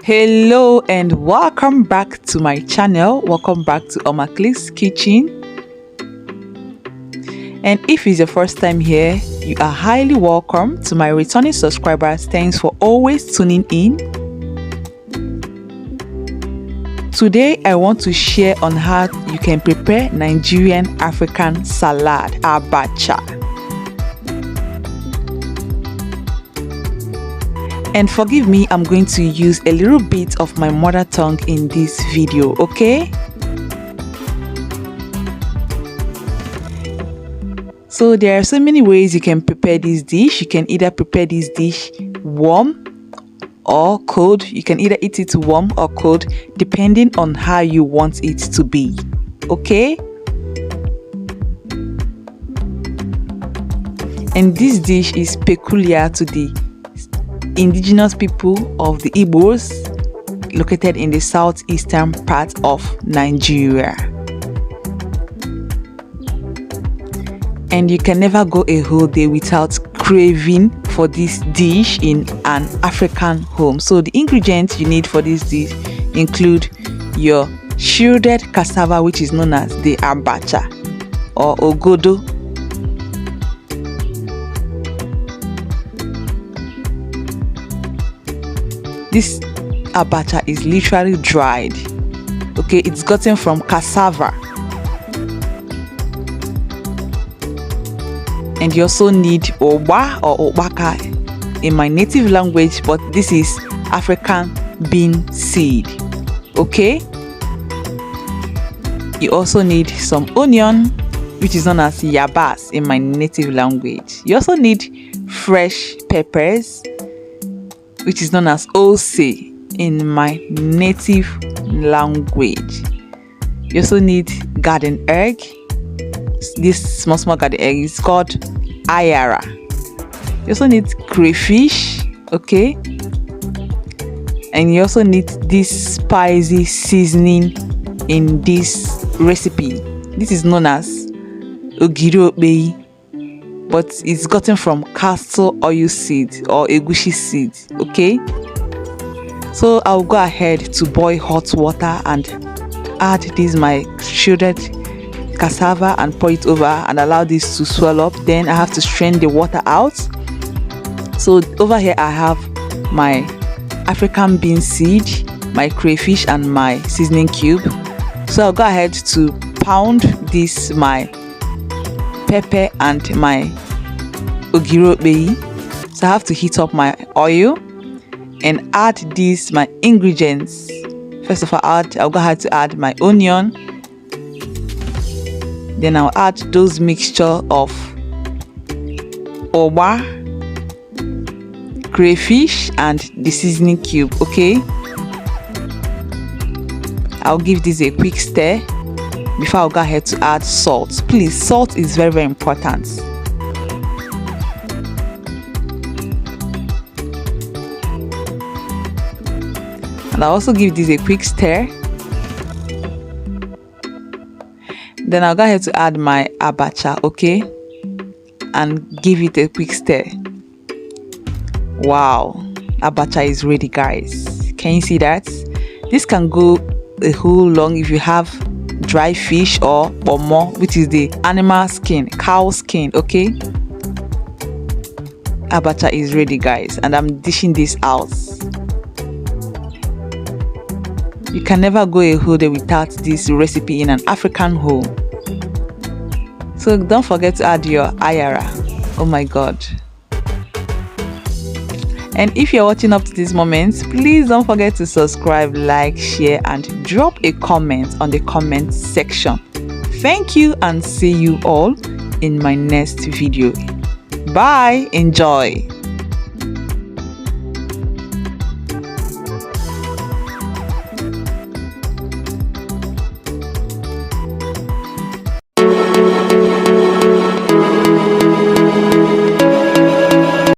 Hello and welcome back to my channel. Welcome back to Omakli's Kitchen. And if it's your first time here, you are highly welcome. To my returning subscribers, thanks for always tuning in. Today I want to share on how you can prepare Nigerian African salad, Abacha. And forgive me, I'm going to use a little bit of my mother tongue in this video, okay? So there are so many ways you can prepare this dish. You can either prepare this dish warm or cold. You can either eat it warm or cold, depending on how you want it to be, okay? And this dish is peculiar to the indigenous people of the Igbos located in the southeastern part of Nigeria. And you can never go a whole day without craving for this dish in an African home. So the ingredients you need for this dish include your shredded cassava, which is known as the Abacha or Ogodo. This Abacha is literally dried. Okay, it's gotten from cassava. And you also need Ugba or Ukpaka in my native language, but this is African bean seed. Okay, you also need some onion, which is known as yabas in my native language. You also need fresh peppers, which is known as ose in my native language. You also need garden egg. This small garden egg is called Anyara. You also need crayfish, okay? And you also need this spicy seasoning in this recipe. This is known as Ogiri, okpei, but it's gotten from castor seed or Egusi seed, okay? So I'll go ahead to boil hot water and add this my shredded cassava and pour it over and allow this to swell up. Then I have to strain the water out. So over here I have my African bean seed, my crayfish and my seasoning cube. So I'll go ahead to pound this my pepper and my Ogiri, okpei. So I have to heat up my oil and add these my ingredients. First of all, I'll go ahead to add my onion. Then I'll add those mixture of Ugba, crayfish and the seasoning cube, okay? I'll give this a quick stir before I'll go ahead to add salt. Please, salt is very, very important. And I'll also give this a quick stir. Then I'll go ahead to add my Abacha, okay? And give it a quick stir. Wow, Abacha is ready, guys. Can you see that? This can go a whole long if you have dry fish or pomo, which is the animal skin, cow skin, okay? Abacha is ready, guys, and I'm dishing this out. You can never go a whole day without this recipe in an African home. So don't forget to add your Anyara. Oh my god. And if you're watching up to this moment, please don't forget to subscribe, like, share and drop a comment on the comment section. Thank you and see you all in my next video. Bye. Enjoy.